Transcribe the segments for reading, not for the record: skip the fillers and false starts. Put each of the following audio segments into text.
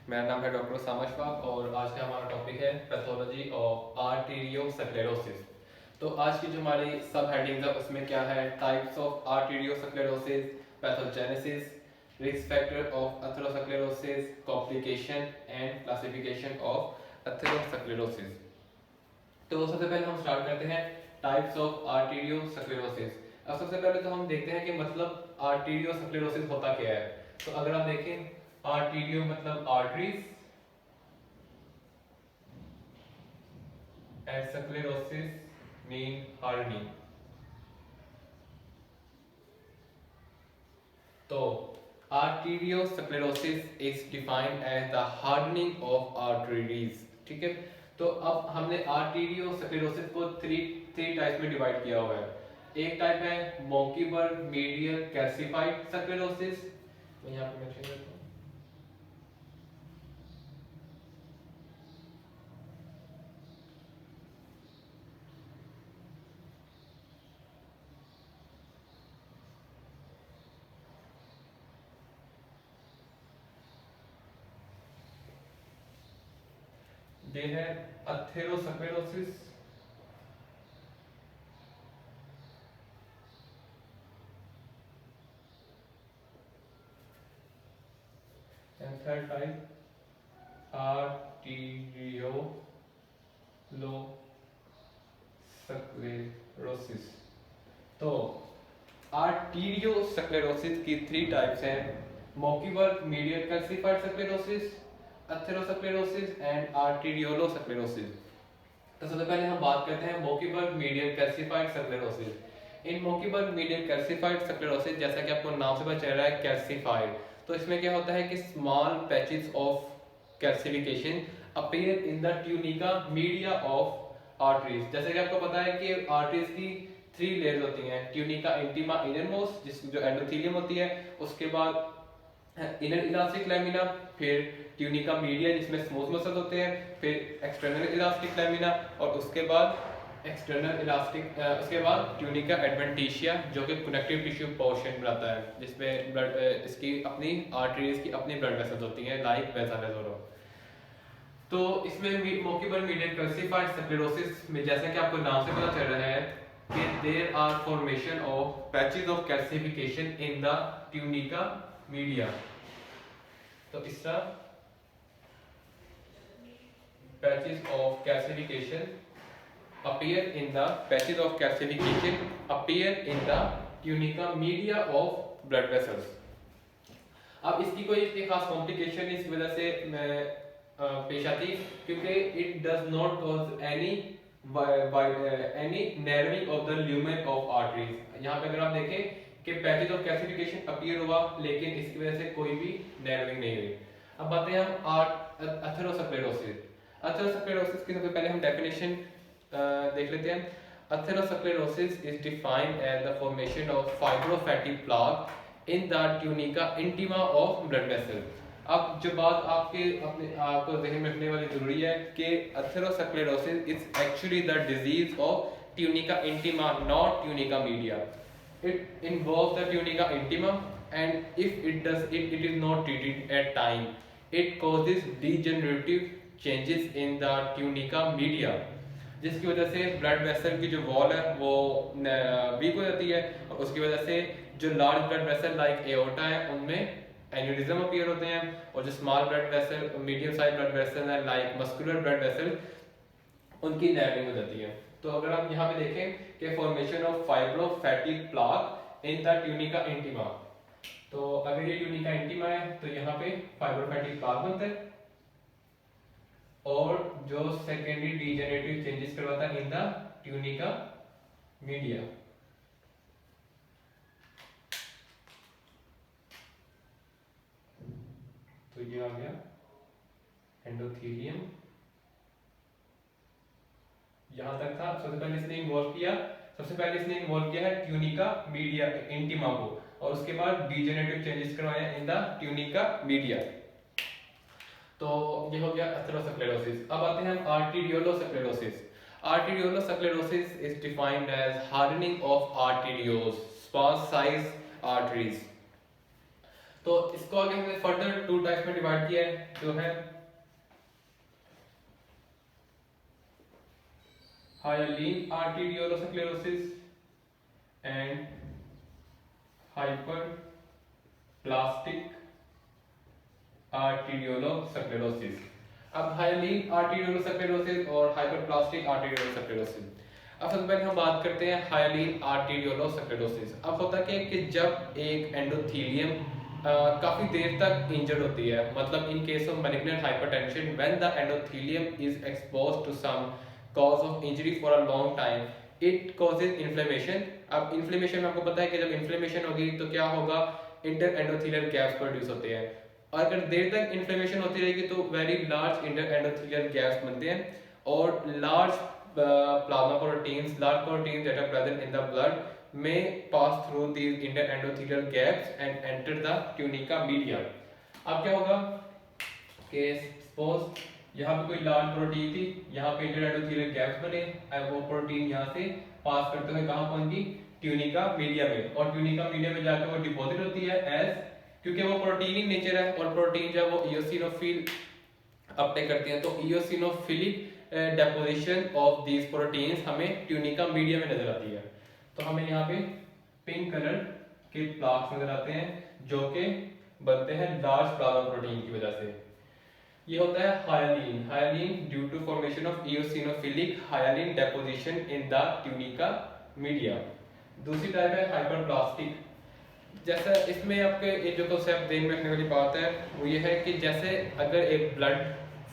मेरा नाम है डॉक्टर उसामा अशफाक और आज का हमारा टॉपिक है पैथोलॉजी ऑफ आर्टीरियोस्क्लेरोसिस। तो आज की जो हमारी सब हेडिंग्स है उसमें क्या है, types of arteriosclerosis, pathogenesis, risk factor of atherosclerosis, complication and classification of atherosclerosis. तो सबसे पहले हम स्टार्ट करते हैं टाइप्स ऑफ आर्टीरियोस्क्लेरोसिस। अब सबसे पहले तो हम देखते हैं कि मतलब आर्टीरियोस्क्लेरोसिस होता क्या है। तो अगर आप देखें, आर्टीरियो मतलब arteries and sclerosis mean hardening. तो arteriosclerosis is defined as the hardening of arteries. ठीक है। तो अब हमने आर्टीरियोस्क्लेरोसिस को थ्री थ्री टाइप में डिवाइड किया हुआ है। एक टाइप है मोंकीबर्ग मीडियल कैल्सिफाइड स्क्लेरोसिस। मैं यहाँ पे मेंशन करता हूँ। They had atherosclerosis and third type arteriolosclerosis। तो आर्टीरियोस्क्लेरोसिस की थ्री टाइप्स हैं, Monckeberg medial calcified sclerosis, atherosclerosis and arteriolosclerosis. तो सबसे पहले हम बात करते हैं मोंकीबर्ग मीडियल कैल्सिफाइड स्क्लेरोसिस। इन मोंकीबर्ग मीडियल कैल्सिफाइड स्क्लेरोसिस, जैसा कि आपको नाम से पता चल रहा है कैल्सिफाइड, तो इसमें क्या होता है कि small patches of calcification appear in the tunica media of arteries. जैसे कि आपको पता है कि आर्टरीज की थ्री लेयर्स होती हैं, ट्यूनिका इंटीमा इनरमोस्ट जिस जो एंडोथेलियम होती है, उसके बाद इनर इलास्टिक लैमिना, फिर ट्यूनिका मीडिया जिसमें स्मूथ मसल होते हैं, फिर एक्सटर्नल इलास्टिक लैमिना और उसके बाद एक्सटर्नल इलास्टिक उसके बाद ट्यूनिका एडवेंटिशिया जो कि कनेक्टिव टिश्यू पोर्शन बनाता है, जिसमें ब्लड इसकी अपनी आर्टरीज की अपनी ब्लड वेसल्स होती हैं लाइक वेसा वेजोरो। तो इसमें मोंकीबर्ग मीडियल कैल्सिफाइड स्क्लेरोसिस में जैसा कि आपको नाम से पता चल रहा है कि there are formation of patches of calcification in the tunica media. तो इस तरह patches of calcification appear in the tunica media of blood vessels। अब इसकी कोई इतनी खास कॉम्प्लिकेशन इस वजह से मैं पेश आती, क्योंकि it does not cause any narrowing of the lumen of arteries. यहाँ पे अगर आप देखें कि पैचेज ऑफ कैल्सिफिकेशन अपीयर हुआ लेकिन इसकी वजह से कोई भी नैरोइंग नहीं हुई। अब बातें हम एथेरोस्क्लेरोसिस। एथेरोस्क्लेरोसिस की सबसे पहले हम डेफिनेशन देख लेते हैं। Atherosclerosis is defined as the formation of fibrofatty plaque in the tunica intima of blood vessel. अब जो बात आपको ज़हन में रखने वाली जरूरी है कि atherosclerosis is actually the disease of tunica intima, not tunica media. It involves the tunica intima, and if it is not treated at time, it causes degenerative changes in the tunica media, जिसकी वजह से blood vessel की जो wall है वो week हो जाती है और उसकी वजह से जो large blood vessel like aorta है उनमें एन्यूरिज्म अपीयर होते हैं, और जो small blood vessel medium size blood vessel है लाइक मस्कुलर ब्लड वेसल उनकी नैरोइंग हो जाती है। तो अगर आप यहाँ पे देखें कि formation of fibrofatty plaque in the tunica intima, तो अगर ये ट्यूनिका इंटीमा है तो यहाँ पे फाइब्रोफैटी प्लाक बनता है और जो सेकेंडरी डीजेनरेटिव चेंजेस करवाता है इन द ट्यूनिका मीडिया। तो ये आ गया एंडोथेलियम, यहां तक था। सबसे पहले इसने इन्वॉल्व किया है ट्यूनिका मीडिया इंटीमा को, और उसके बाद डीजेनरेटिव चेंजेस करवाया इन द ट्यूनिका मीडिया। तो ये हो गया एथेरोस्क्लेरोसिस। अब आते हैं हम arteriolosclerosis. Arteriolosclerosis is defined as hardening of arterioles, sparse size arteries. तो इसको आगे हमने फर्दर 2 टाइप्स में डिवाइड किया है, जो है हाइलीन आर्टेरियोलोस्क्लेरोसिस एंड हाइपरप्लास्टिक आर्टेरियोलोस्क्लेरोसिस। अब हाइलीन आर्टेरियोलोस्क्लेरोसिस और हाइपरप्लास्टिक आर्टेरियोलोस्क्लेरोसिस। अब सबसे पहले हम बात करते हैं हाइलीन आर्टेरियोलोस्क्लेरोसिस। अब होता क्या है कि जब एक एंडोथेलियम काफी देर तक इंजर्ड होती है, मतलब in case of malignant hypertension when the endothelium is exposed to some cause of injury for a long time, it causes inflammation. अब इन्फ्लेमेशन में आपको पता है कि जब इन्फ्लेमेशन होगी तो क्या होगा, इंटर एंडोथेलियल गैप्स प्रोड्यूस होते हैं, और अगर देर तक इन्फ्लेमेशन होती रहेगी तो very large inter endothelial gaps बनते हैं, और large plasma proteins, large proteins that are present in the blood may pass through these interendothelial gaps and enter the tunica media। अब क्या होगा कि सपोज यहाँ पे कोई लार्ज प्रोटीन थी, यहाँ पे इंटरएंडोथेलियल गैप्स बने, अब वो प्रोटीन यहाँ से पास करते हुए कहाँ पहुंची, ट्यूनिका मीडिया में, और ट्यूनिका मीडिया में जाकर वो डिपॉजिट होती है एज, क्योंकि वो प्रोटीन ही नेचर है, और प्रोटीन जब वो इयोसिनोफिल अपटेक करती हैं तो इयोसिनोफिलिक डेपोजिशन ऑफ दीज प्रोटीन्स हमें ट्यूनिका मीडिया में नजर आती है। तो हमें यहाँ पे पिंक कलर के प्लाक्स नजर आते हैं जो कि बनते हैं लार्ज प्लाज्मा प्रोटीन की वजह से। ये होता है hyaline, hyaline due to formation of eosinophilic hyaline deposition in the tunica media. दूसरी टाइप है हाइपरप्लास्टिक। जैसा इसमें आपके ये जो कॉन्सेप्ट ध्यान में रखने वाली बात है वो ये है कि जैसे अगर एक ब्लड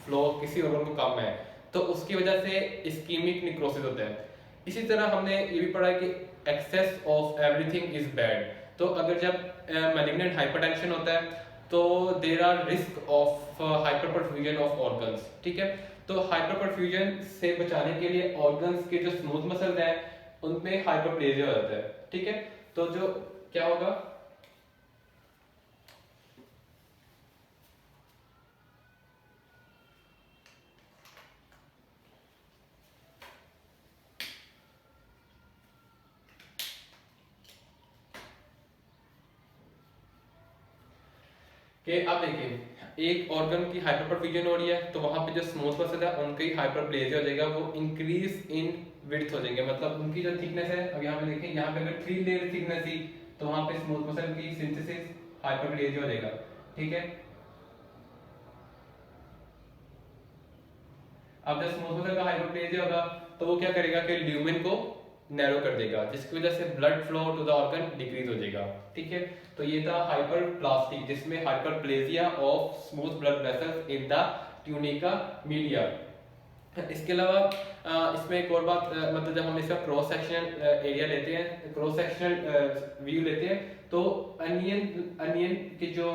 फ्लो किसी ऑर्गन को कम है तो उसकी वजह से इस्कीमिक निक्रोसिस होता है। इसी तरह हमने ये भी पढ़ा है कि excess of everything is bad. तो अगर जब मैलिग्नेंट हाइपरटेंशन होता है तो there are risk of hyperperfusion of organs, ठीक है। तो हाइपरपरफ्यूजन से बचाने के लिए ऑर्गन्स के जो स्मूथ मसल्स हैं उनमें हाइपरप्लेजिया हो जाता है, ठीक है। तो जो क्या होगा, कि अब देखिए एक ऑर्गन की हाइपरपरफ्यूजन हो रही है तो वहां पे जो स्मूथ मसल है उनकी हाइपरप्लेजिया हो जाएगा, वो इंक्रीज इन विड्थ हो जाएंगे, मतलब उनकी जो थिकनेस है, अब यहाँ पे देखें, यहाँ पे अगर 3 लेयर थिकनेस थी तो वहां पे स्मूथ मसल की सिंथेसिस हाइपरप्लेजिया हो जाएगा, ठीक है। अब जब स्मूथ मसल का हाइपरप्लेजिया होगा तो वो क्या करेगा कि ल्यूमेन को नैरो कर देगा, जिसकी वजह से blood flow to the organ decrease हो जाएगा, ठीक है। तो ये था हाइपरप्लास्टिक जिसमें hyperplasia of smooth blood vessels in the tunica media. इसके अलावा इसमें एक और बात, मतलब जब हम इसका क्रॉस सेक्शनल एरिया लेते हैं, क्रॉस सेक्शनल व्यू लेते हैं, तो अनियन अनियन की जो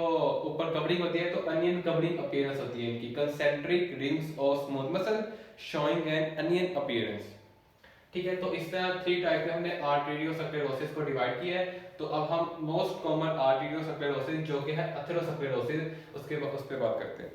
ऊपर कवरिंग होती है तो अनियन कवरिंग अपीयरेंस होती है इनकी, concentric rings of smooth muscle showing N onion appearance, ठीक है। तो इस तरह 3 टाइप में हमने आर्टेरियोस्क्लेरोसिस को डिवाइड किया है। तो अब हम मोस्ट कॉमन आर्टेरियोस्क्लेरोसिस जो कि है एथेरोस्क्लेरोसिस उस पे बात करते हैं।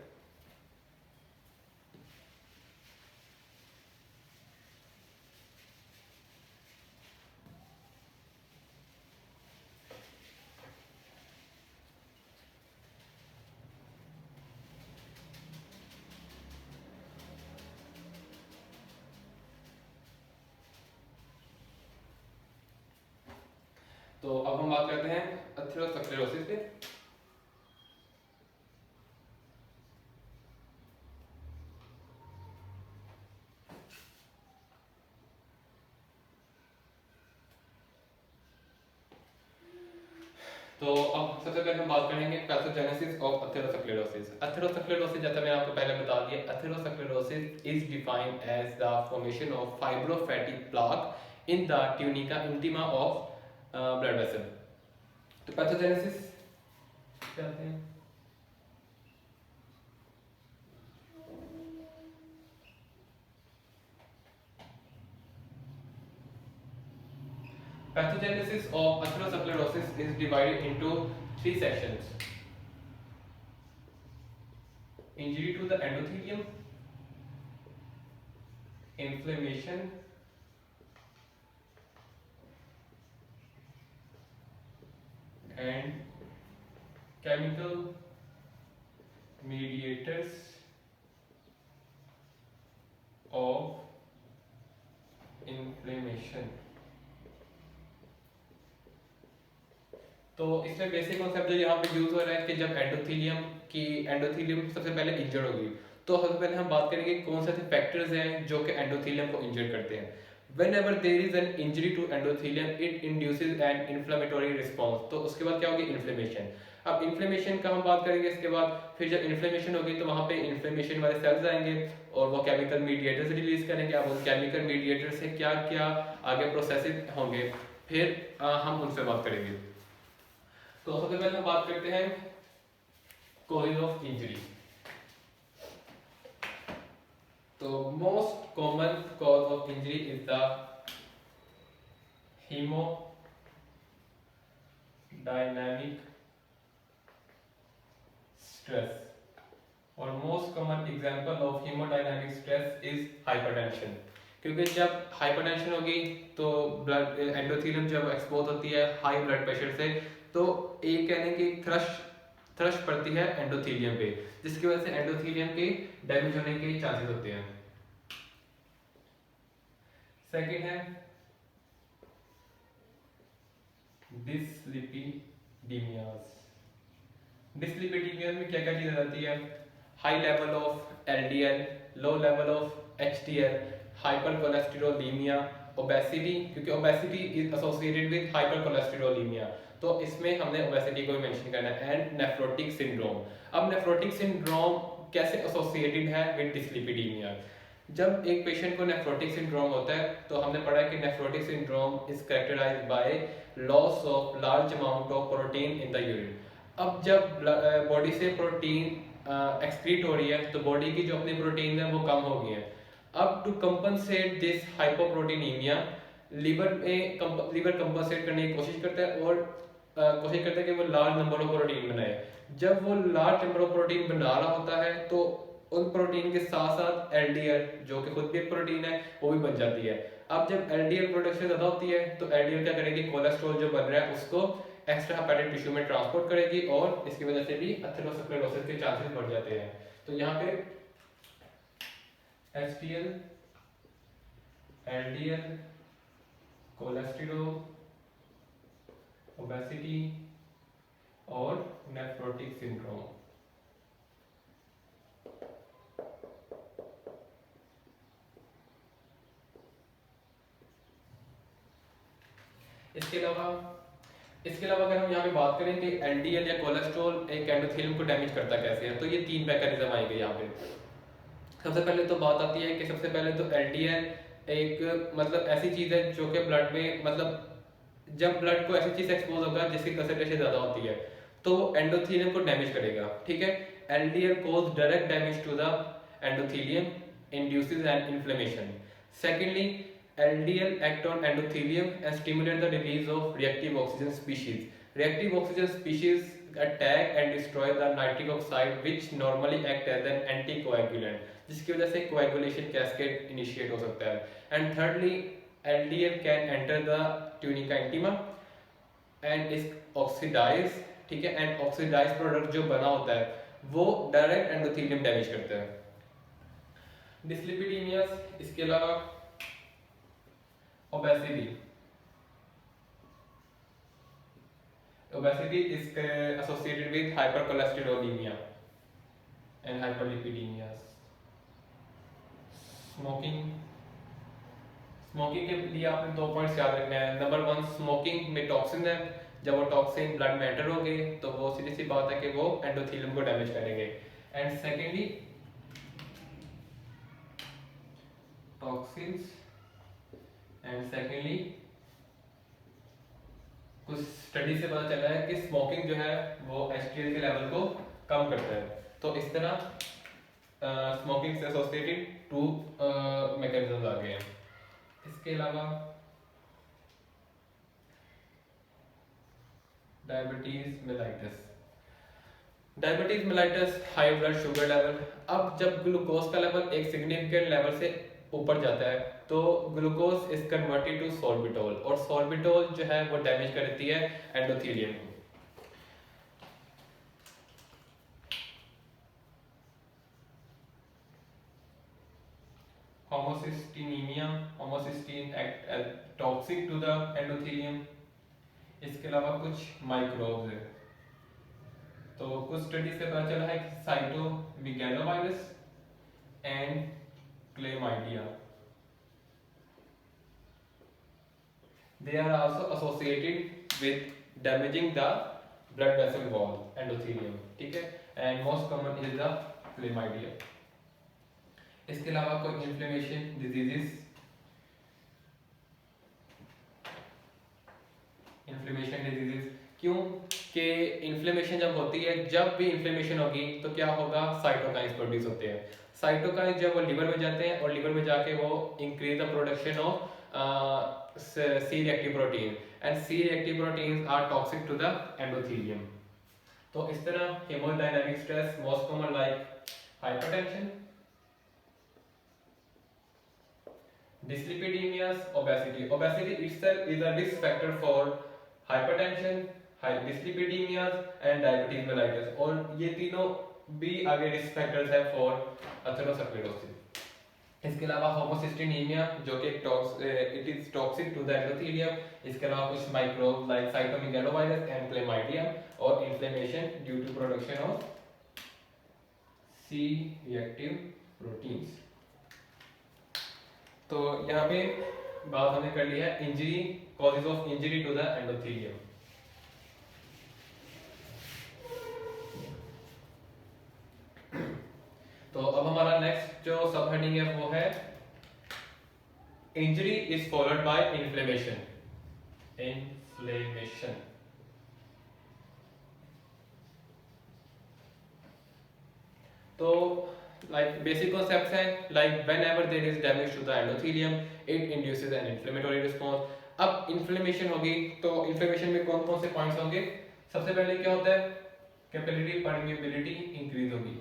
तो अब हम बात करते हैं एथेरोस्क्लेरोसिस पे। तो अब सबसे पहले हम बात करेंगे पैथोजेनेसिस ऑफ एथेरोस्क्लेरोसिस। एथेरोस्क्लेरोसिस जैसा मैंने आपको पहले बता दिया, atherosclerosis is defined as the formation of fibrofatty plaque in the tunica intima of blood vessel. तो पैथोजेनेसिस क्या होते हैं? Pathogenesis of atherosclerosis is divided into 3 sections: injury to the endothelium, inflammation, and chemical mediators of inflammation। तो इसमें basic concept जो यहाँ पे use हो रहा है कि जब एंडोथीलियम सबसे पहले इंजर्ड होगी, तो सबसे पहले हम बात करेंगे कौन से फैक्टर्स हैं जो कि एंडोथीलियम को इंजर्ड करते हैं। Whenever there is an injury to endothelium, it induces an inflammatory response। तो उसके बाद क्या होगी? इन्फ्लेमेशन। अब इन्फ्लेमेशन का हम बात करेंगे इसके बाद, फिर जब इन्फ्लेमेशन होगी तो वहाँ पे इन्फ्लेमेशन वाले सेल्स आएंगे और वो केमिकल मीडिएटर्स रिलीज करेंगे। अब उन केमिकल मीडिएटर से क्या क्या आगे प्रोसेसेस होंगे, फिर हम उनसे बात करेंगे। तो सबसे पहले हम बात करते हैं कॉज ऑफ इंजरी। तो most common cause of injury is the hemodynamic stress, और most common example of hemodynamic stress is hypertension. क्योंकि जब हाइपरटेंशन होगी तो ब्लड एंडोथेलियम जब एक्सपोज होती है हाई ब्लड प्रेशर से, तो एक कहने की थ्रश पड़ती है एंडोथेलियम पे, जिसकी वजह से एंडोथेलियम के डैमेज होने के चांसेस होते हैं। सेकंड है डिसलिपिडीमियाज। डिसलिपिडीमिया में क्या क्या चीजें आती है? High level of LDL, low level of HDL, hypercholesterolemia, obesity, क्योंकि obesity is associated with hypercholesterolemia, तो इसमें हमने ओबेसिटी को भी मेंशन करना है, एंड नेफ्रोटिक सिंड्रोम। अब नेफ्रोटिक सिंड्रोम कैसे एसोसिएटेड है विद डिसलिपिडीमिया? जब एक पेशेंट को नेफ्रोटिक सिंड्रोम होता है तो हमने पढ़ा है कि nephrotic syndrome is characterized by loss of large amount of protein in the urine. अब जब बॉडी से प्रोटीन एक्सक्रीट हो रही है तो बॉडी की जो अपनी प्रोटीन है वो कम हो गई है। अब to compensate this hypoproteinaemia, liver compensate करने की कोशिश करता है और कोशिश करता है कि वो लार्ज नंबर ऑफ प्रोटीन बनाए। जब वो लार्ज नंबर ऑफ प्रोटीन बना रहा होता है तो उन प्रोटीन के साथ साथ एलडीएल जो कि खुद भी एक प्रोटीन है वो भी बन जाती है। अब जब एलडीएल प्रोडक्शन ज़्यादा होती है तो एलडीएल क्या करेगी? कोलेस्ट्रॉल जो बन रहा है उसको एक्स्ट्रा हेपेटिक टिश्यू में ट्रांसपोर्ट करेगी और इसकी वजह से भी एथेरोस्क्लेरोसिस के चांसेस बढ़ जाते हैं। तो यहाँ पे एचडीएल, एलडीएल, कोलेस्टेरॉल, ओबेसिटी और नेफ्रोटिक सिंड्रोम। इसके अलावा अगर हम यहाँ पे बात करें कि एलडीएल या कोलेस्ट्रॉल एक एंडोथेलियम को डैमेज करता कैसे है, तो ये तीन मैकेनिज्म आएंगे यहाँ पे। सबसे पहले तो बात आती है कि सबसे पहले तो एलडीएल एक मतलब ऐसी चीज है जो कि ब्लड में मतलब जब ब्लड को ऐसी चीज एक्सपोज होगा जिसकी कंसंट्रेशन ज्यादा होती है तो एंडोथेलियम को डैमेज करेगा। ठीक है, LDL cause direct damage to the endothelium, induces an inflammation. Secondly, LDL act on endothelium and stimulate the release of reactive oxygen species. Reactive oxygen species attack and destroy the nitric oxide which normally act as an anticoagulant, जिसकी वजह से coagulation cascade initiate हो सकता है। And thirdly, LDL can enter the tunica intima and is oxidized, ठीक है, and oxidized product जो बना होता है वो डायरेक्ट एंडोथेलियम डैमेज करता है। डिसलिपिडीमियास, इसके अलावा obesity is associated with hypercholesterolemia and hyperlipidemias। Smoking के लिए आपने 2 पॉइंट्स याद रखने हैं। नंबर 1, स्मोकिंग में टॉक्सिन है, जब वो टॉक्सिन ब्लड में एंटर होंगे तो वो सीधी सी बात है कि वो एंडोथेलियम को डैमेज करेंगे। And secondly, toxins and secondly कुछ स्टडी से पता चला है कि स्मोकिंग जो है वो एचडीएल के लेवल को कम करता है। तो इस तरह स्मोकिंग से एसोसिएटेड 2 मैकेनिज्म्स आ गए हैं। इसके अलावा diabetes mellitus, high blood sugar level. अब जब ग्लूकोज का लेवल एक सिग्निफिकेंट लेवल से ऊपर जाता है तो glucose is converted to sorbitol, और सोर्बिटोल जो है वो डैमेज कर देती है एंडोथेलियम को। Homocysteinemia, homocysteine act as toxic to the endothelium. इसके अलावा कुछ माइक्रोब्स है, तो कुछ स्टडीज से पता चला है कि cytomegalovirus and chlamydia, they are also associated with damaging the blood vessel wall endothelium, ठीक है, and most common is the chlamydia। इसके अलावा कोई इन्फ्लेमेशन डिजीजेस, इन्फ्लेमेशन डिजीजेस क्यों कि इन्फ्लेमेशन जब होती है, जब भी इन्फ्लेमेशन होगी तो क्या होगा, साइटोकाइंस प्रोड्यूस होते हैं। साइटोकाइंस जब वो लिवर में जाते हैं और लिवर में जाके वो increase the production of C reactive protein and C reactive proteins are toxic to the endothelium। तो इस तरह haemodynamic stress most common like hypertension, dyslipidemias, obesity। Obesity itself is a risk factor for hypertension, dyslipidemias and diabetes mellitus, और ये तीनों भी आगे risk factors है for atherosclerosis. इसके अलावा होमोसिस्टीनीमिया जो कि it is toxic to the endothelium. इसके अलावा कुछ microbes like cytomegalovirus and chlamydium, और inflammation due to production of C reactive proteins. तो यहाँ पे बात हमने कर ली है injury, causes of injury to the endothelium. तो अब हमारा नेक्स्ट जो सब हेडिंग है वो है injury is followed by inflammation. Inflammation, तो like basic concepts हैं like whenever there is damage to the endothelium it induces an inflammatory response। अब इन्फ्लेमेशन होगी तो इन्फ्लेमेशन में कौन कौन से पॉइंट्स होंगे, सबसे पहले क्या होता है, कैपिलरी परमेबिलिटी इंक्रीज होगी,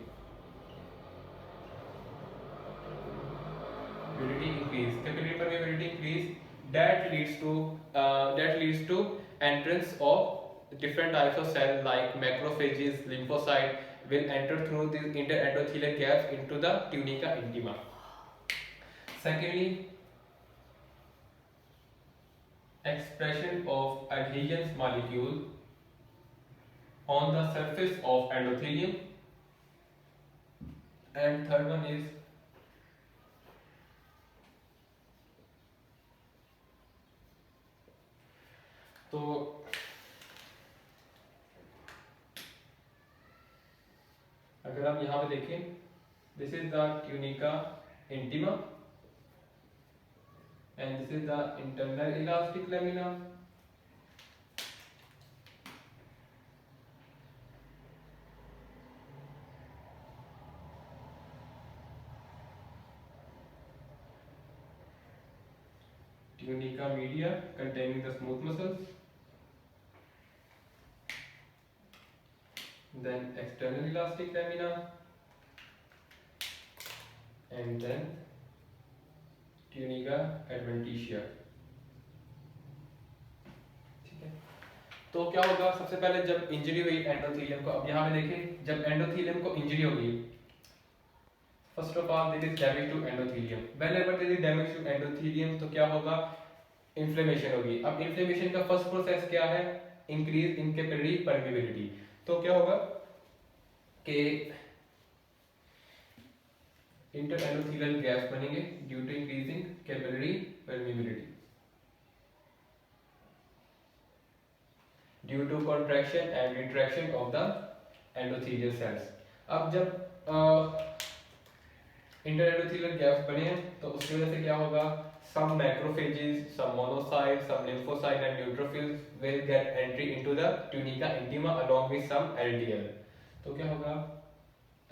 capillary permeability increase, that leads to entrance of different types of cells like macrophages, lymphocyte will enter through these interendothelial gaps into the tunica intima। Secondly, expression of adhesions molecule on the surface of endothelium, and third one is तो अगर आप यहाँ पे देखें, this is the tunica intima and this is the internal elastic lamina, tunica media containing the smooth muscles, then external elastic lamina, and then tunica adventitia। ठीक है, तो क्या होगा, सबसे पहले जब इंजरी हुई एंडोथेलियम को, अब यहाँ पे देखें जब एंडोथेलियम को इंजरी होगी, first of all there is damage to endothelium, whenever there is damage to endothelium तो क्या होगा, इन्फ्लेमेशन होगी। अब इन्फ्लेमेशन का फर्स्ट प्रोसेस क्या है, इंक्रीज इन कैपिलरी परमेबिलिटी। तो क्या होगा कि इंटरएंडोथेलियल गैप्स बनेंगे due to increasing capillary permeability, due to contraction and retraction of the endothelial cells. अब जब इंटरएंडोथेलियल गैप्स बने हैं तो उसकी वजह से क्या होगा, some macrophages, some monocytes, some lymphocytes and neutrophils will get entry into the tunica intima along with some LDL। तो क्या होगा,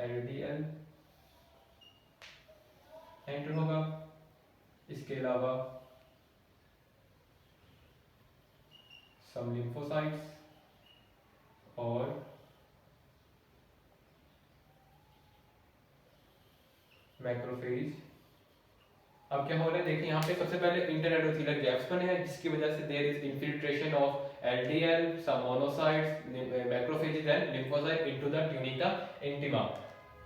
LDL एंटर होगा। इसके अलावा some lymphocytes और मैक्रोफेज। अब क्या हो रहा है, देखिए यहाँ पे सबसे पहले इंटरएंडोथेलियल गैप्स बने हैं जिसकी वजह से there is infiltration of LDL, some monocytes, macrophages and lymphocytes into the tunica intima।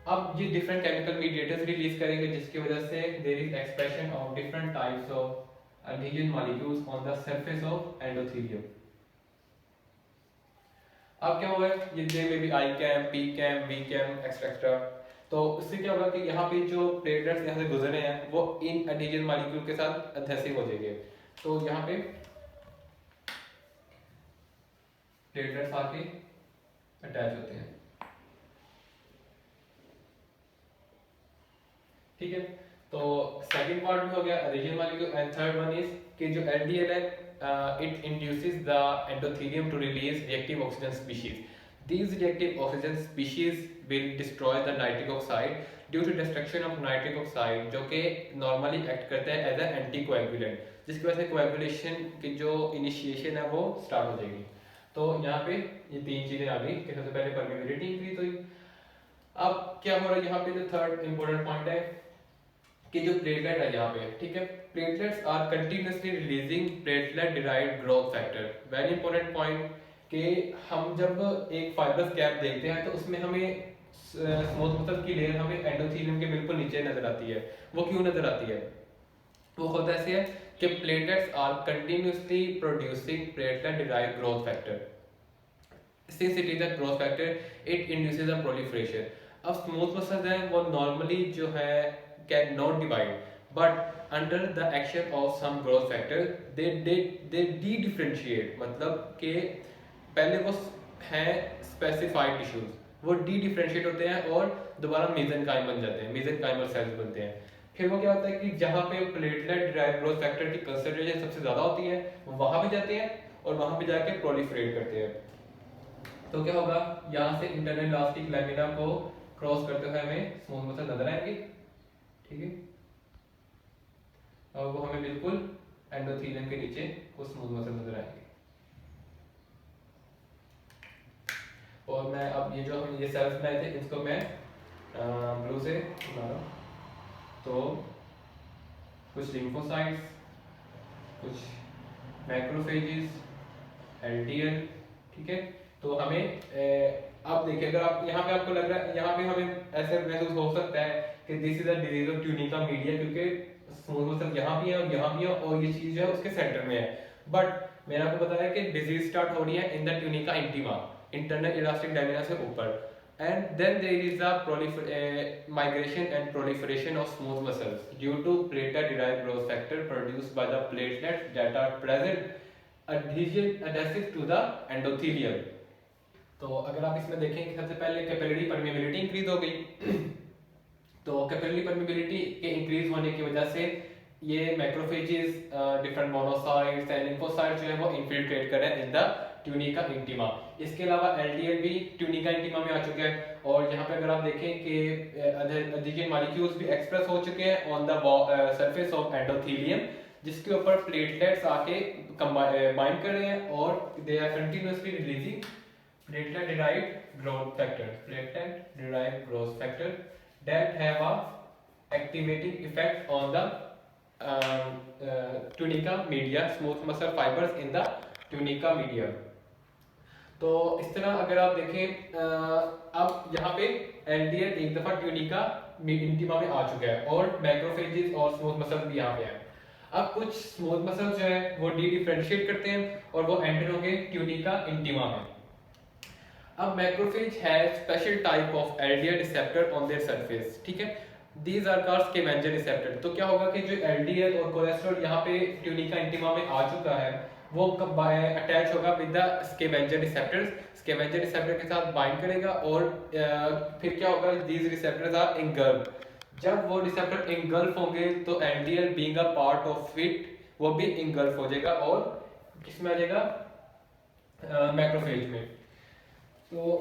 अब ये डिफरेंट केमिकल मीडिएटर्स रिलीज करेंगे जिसकी वजह से there is expression of different types of adhesion molecules on the surface of endothelium. अब क्या होगा, ये दे में भी ICAM, PCAM, VCAM etcetera. तो इससे क्या होगा कि यहाँ पे जो प्लेटलेट्स यहाँ से गुजरे हैं वो इन एडहेजन मॉलिक्यूल के साथ एडहेसिव हो जाएंगे। तो यहाँ पे प्लेटलेट्स आके अटैच होते हैं, ठीक है। तो सेकंड पार्ट में हो गया adhesion molecule and third one is कि जो एलडीएल है it induces the endothelium to release reactive oxygen species. These reactive oxygen species will destroy the nitric oxide due to destruction of nitric oxide, जो कि normally act करता है as an anticoagulant, जिसकी वजह से coagulation की जो initiation है वो start हो जाएगी। तो यहाँ पे ये तीन चीजें आ गई कि सबसे पहले permeability increase हुई। अब क्या हो रहा है यहाँ पे, जो थर्ड इंपॉर्टेंट पॉइंट है कि जो प्लेटलेट है यहाँ पे, ठीक है, platelets are continuously releasing platelet derived growth factor. Very important point कि हम जब एक फाइब्रस कैप देखते हैं तो उसमें हमें स्मूथ मसल की लेयर हमें एंडोथेलियम के बिल्कुल नीचे नजर आती है। वो क्यों नजर आती है? वो होता ऐसे है कि platelets are continuously producing platelet derived growth factor. Since it is a growth factor, it induces a proliferation. अब स्मूथ मसल्स हैं वो नॉर्मली जो है can not divide, but under the action of some growth factor they dedifferentiate, मतलब कि पहले वो हैं स्पेसिफाइड टिश्यूज, वो डी डिफरेंशिएट होते हैं और दोबारा मेसेनकाइम बन जाते हैं, मेसेनकाइमल सेल्स बनते हैं। फिर वो क्या होता है कि जहाँ पे प्लेटलेट डिराइव्ड ग्रोथ फैक्टर की कंसंट्रेशन सबसे ज़्यादा होती है वहाँ पे जाते हैं और वहाँ पे जाके प्रोलिफरेट करते हैं। तो क्या होगा, यहाँ से इंटरनल इलास्टिक लैमिना को क्रॉस करते हुए हमें स्मूथ मसल नजर आएंगे, ठीक है, और वो हमें बिल्कुल एंडोथेलियम के नीचे वो स्मूथ मसल नजर आएंगे। और मैं अब ये जो हम ये सेल्स बनाए थे इसको मैं ब्लू से बना रहा हूँ। तो कुछ लिम्फोसाइट्स, कुछ मैक्रोफेजेस, एलडीएल, ठीक है। तो हमें अब देखिए, अगर आप यहाँ पे आपको लग रहा है, यहाँ पे हमें ऐसे महसूस हो सकता है कि this is a disease of tunica media, क्योंकि स्मूथ मसल यहाँ भी है और यहाँ भी है और ये चीज जो है उसके सेंटर में है। बट मैंने आपको बताया कि डिजीज स्टार्ट हो रही है इन the tunica intima, internal elastic lamina से ऊपर, and then there is a migration and proliferation of smooth muscles due to platelet derived growth factor produced by the platelets that are present adhesive to the endothelium। तो अगर आप इसमें देखें कि सबसे पहले कैपिलरी परमेबिलिटी इंक्रीज हो गई तो कैपिलरी परमेबिलिटी के इंक्रीज होने की वजह से ये macrophages, different monocytes and lymphocytes जो है वो इन्फिल्ट्रेट कर रहे हैं इन द ट्यूनिका इंटीमा। इसके अलावा एलडीएल भी ट्यूनिका इंटीमा में आ चुका है और यहाँ पे अगर आप देखें कि एडहेजन मॉलिक्यूल्स भी एक्सप्रेस हो चुके हैं on the surface of endothelium, जिसके ऊपर प्लेटलेट्स आके बाइंड कर रहे हैं और they are continuously releasing platelet derived growth factor, platelet derived growth factor that have a activating effect on the tunica media, smooth muscle fibers in the tunica media। तो इस तरह अगर आप देखें अब यहाँ पे एलडीएल एक दफा ट्यूनिका इंटीमा में आ चुका है और मैक्रोफेजेस और स्मूथ मसल भी यहाँ पे है। अब कुछ स्मूथ मसल जो है वो डी डिफरेंशिएट करते हैं और वो एंटर होंगे ट्यूनिका इंटीमा में। अब macrophage has special type of LDL receptor on their surface, ठीक है, these are called scavenger receptor. तो क्या होगा कि जो एलडीएल और कोलेस्ट्रॉल यहाँ पे ट्यूनिका इंटीमा में आ चुका है वो अटैच होगा with the scavenger receptors, scavenger receptor के साथ बाइंड करेगा और फिर क्या होगा, दीज रिसेप्टर्स आर इंगल्फ। जब वो रिसेप्टर इंगल्फ होंगे तो LDL being a part of it वो भी इंगल्फ हो जाएगा और किसमें आ जाएगा, मैक्रोफेज में। तो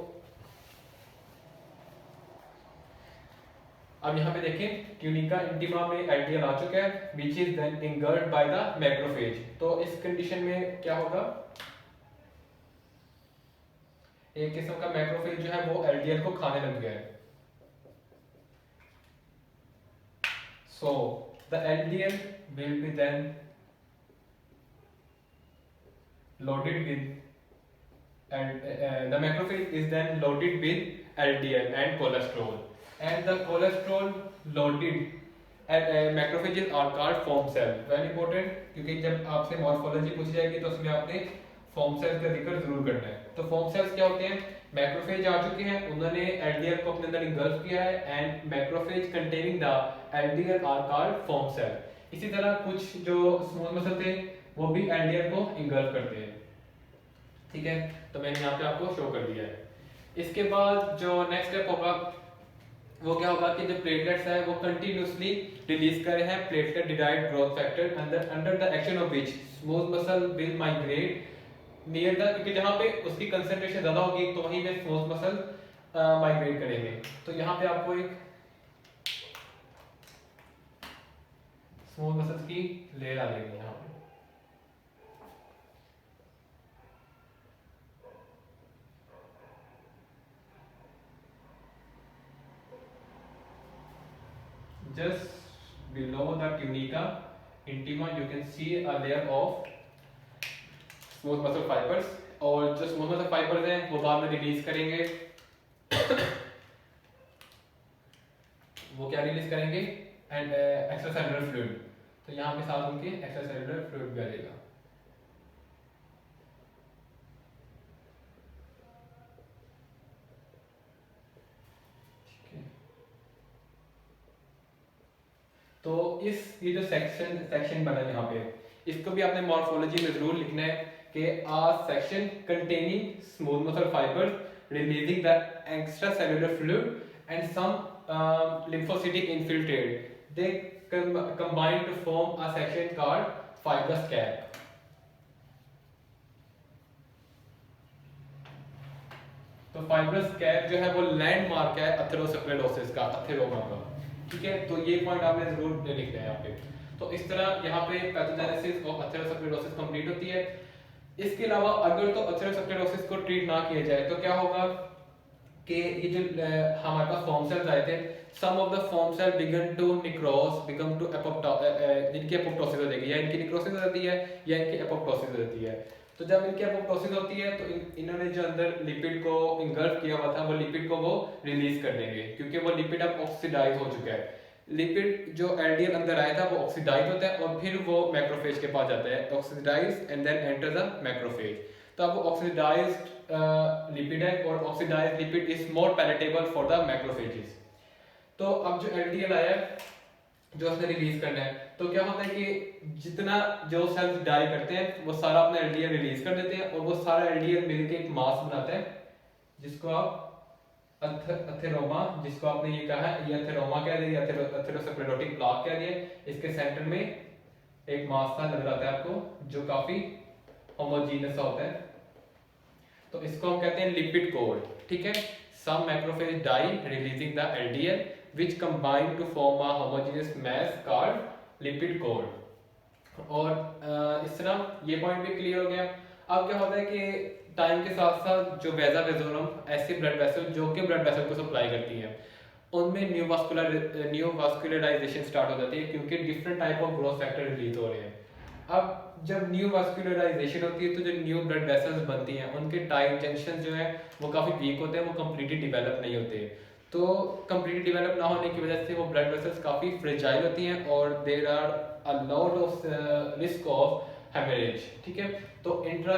अब यहाँ पे देखें ट्यूनिका इंटीमा में एलडीएल आ चुका है which is then engulfed by the macrophage. तो इस कंडीशन में क्या होगा, एक किस्म का मैक्रोफेज जो है वो एलडीएल को खाने लग गया है। So the LDL will be then loaded with and the macrophage is then loaded with LDL and cholesterol and the cholesterol loaded and macrophages are called foam cell. Very important, क्योंकि जब आपसे morphology पूछी जाएगी तो उसमें आपने foam sales का जिक्र जरूर करना है। तो फोम सेल्स क्या होते हैं? मैक्रोफेज आ चुके हैं, उन्होंने एलडीएल को अपने अंदर इंगल्फ किया है and macrophage containing the LDL are called foam cell. इसी तरह कुछ जो स्मूथ मसल थे वो भी एलडीएल को इंगल्फ करते हैं। ठीक है, तो मैंने यहाँ पे आपको शो कर दिया है। इसके बाद जो नेक्स्ट स्टेप होगा वो क्या होगा कि जो प्लेटलेट्स है वो कंटिन्यूसली रिलीज कर रहे हैं platelet derived growth factor under the action of which smooth muscle will migrate near the, क्योंकि जहां पे उसकी कंसंट्रेशन ज्यादा होगी तो वहीं पे स्मूथ मसल माइग्रेट करेंगे। तो यहाँ पे आपको एक स्मूथ मसल की लेयर आ जाएगी यहाँ पे। Just below the tunica intima you can see a layer of smooth muscle fibers, और जो स्मूथ मसल फाइबर्स हैं वो बाद में रिलीज करेंगे वो क्या रिलीज करेंगे? And extracellular fluid. तो यहाँ पे साथ उनके एक्स्ट्रासेलुलर फ्लूइड भी आ जाएगा। तो ये जो सेक्शन बना है यहाँ पे, इसको भी आपने मॉर्फोलॉजी में जरूर लिखना है कि a section containing smooth muscle fibers releasing the extracellular fluid and some lymphocytic infiltrate they combine to form a section called fibrous cap। तो फाइब्रस कैप जो है वो लैंडमार्क है अथेरोस्क्लेरोसिस का, अथेरोमा का। ठीक है, तो ये पॉइंट आपने जरूर लिखना है यहाँ पे। तो इस तरह यहाँ पे पैथोजेनेसिस ऑफ अथेरोस्क्लेरोसिस कंप्लीट होती है। इसके अलावा अगर तो अथेरोस्क्लेरोसिस को ट्रीट ना किया जाए तो क्या होगा कि ये जो हमारे पास फॉर्म सेल्स आए थे, some of the foam cell began to necrose become to जिनकी एपोप्टोसिस हो जाएगी, या इनकी निक्रोसिस हो जाती है या इनकी एपोप्टोसिस हो जाती है। तो जब इनकी एपोप्टोसिस होती है तो इन्होंने जो अंदर लिपिड को इंगल्फ किया हुआ था वो लिपिड को वो रिलीज कर देंगे, क्योंकि वो लिपिड अब ऑक्सीडाइज हो चुका है। लिपिड जो एलडीएल अंदर आया था वो ऑक्सीडाइज होता है और फिर वो मैक्रोफेज के पास जाता है, oxidize and then enter the macrophage. तो अब वो ऑक्सीडाइज्ड लिपिड है और oxidized lipid is more palatable for the macrophages. तो अब जो एलडीएल आया जो उसने रिलीज करना है, तो क्या होता है कि जितना जो सेल्स डाई करते हैं वो सारा अपना एलडीएल रिलीज कर देते हैं और वो सारा एलडीएल मिलकर एक मास बनाता है जिसको आप अथेरोमा, जिसको आपने ये कहा है ये अथेरोमा कह दिया, अथेरोस्क्लेरोटिक प्लाक कह दिया। इसके सेंटर में एक मास सा नजर आता है आपको जो काफी होमोजीनियस होता है, तो इसको हम कहते हैं लिपिड कोर। ठीक है, some macrophage die releasing the LDL which combine to form a homogeneous mass called lipid core। और इस तरह ये पॉइंट भी क्लियर हो गया। अब क्या होता है कि टाइम के साथ साथ जो वेजा वेजोरम ऐसी ब्लड वेसल जो कि ब्लड वेसल को सप्लाई करती है उनमें न्यू वास्कुलराइजेशन स्टार्ट हो जाती है, क्योंकि different type of growth factor release हो रहे हैं। अब जब न्यू वास्कुलराइजेशन होती है तो जो न्यू ब्लड वेसल्स बनती हैं उनके टाइट जंक्शन जो है वो काफ़ी वीक होते हैं, वो कम्प्लीटली डिवेलप नहीं होते। तो कम्प्लीटली डिवेलप ना होने की वजह से वो ब्लड वेसल्स काफ़ी फ्रेजाइल होती हैं और there are a lot of risk of haemorrhage. ठीक है, तो इंट्रा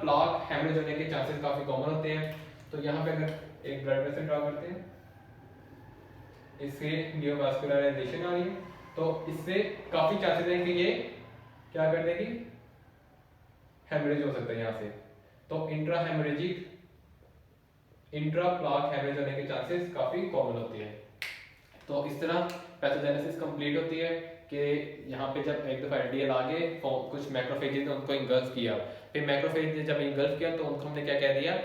प्लाक हेमरेज होने के चांसेस काफ़ी कॉमन होते हैं। तो यहाँ पे अगर एक ब्लड वेसल ड्रा करते हैं, इससे न्यू वास्कुलराइजेशन आ रही है तो इससे काफी चांसेस हैं कि ये क्या कर देगी, हेमरेज हो सकता है यहाँ से। तो इंट्रा प्लाक हेमरेज होने के चांसेस काफी कॉमन होते हैं। तो इस तरह पैथोजेनेसिस कंप्लीट होती है कि यहाँ पे जब एक दफा एलडीएल आ गए कुछ मैक्रोफेजेस ने उनको इंगल्फ किया, फिर मैक्रोफेज ने जब इंगल्फ किया तो उनको हमने क्या कह दिया,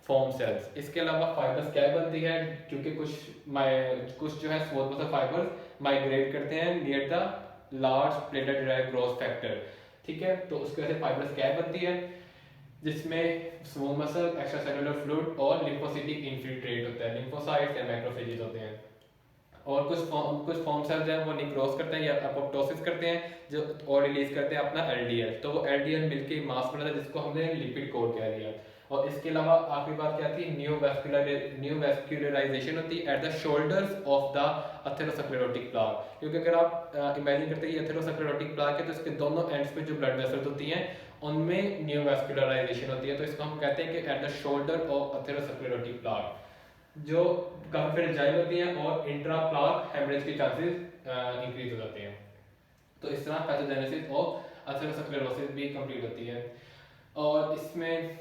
फॉर्म सेल्स। इसके अलावा फाइबर्स क्या बनती है, क्योंकि कुछ जो है स्मूथ मसल फाइबर्स माइग्रेट करते हैं near the large platelet derived growth factor. ठीक है, तो उसकी वजह से फाइबर्स क्या बनती है जिसमें स्मूथ मसल, एक्स्ट्रासेलुलर फ्लूइड और लिम्फोसिटिक इन्फिल्ट्रेट होता है, लिम्फोसाइट्स या मैक्रोफेजेस होते हैं। और कुछ फॉर्म सेल्स हैं वो निक्रोस करते हैं या एपोप्टोसिस करते हैं जो और रिलीज करते हैं अपना एलडीएल। तो वो एलडीएल मिलके मास बनाता है जिसको हमने लिपिड कोर कह दिया। और इसके अलावा आखिरी बात क्या थी, न्यू वैस्कुलराइजेशन होती है at the shoulders of the atherosclerotic plaque, क्योंकि अगर आप इमेजिन करते हैं ये अथेरोस्क्लेरोटिक प्लाक है तो इसके दोनों एंड्स पे जो ब्लड वेसल्स होती हैं उनमें न्यू वैस्कुलराइजेशन होती है, तो इसको हम कहते हैं कि at the shoulder of atherosclerotic plaque, जो काफी फ्रेजाइल होती हैं और इंट्रा प्लाक हेमरेज के चांसेस इंक्रीज हो जाते हैं। तो इस तरह पैथोजेनेसिस ऑफ अथेरोस्क्लेरोसिस भी कंप्लीट होती है। और इसमें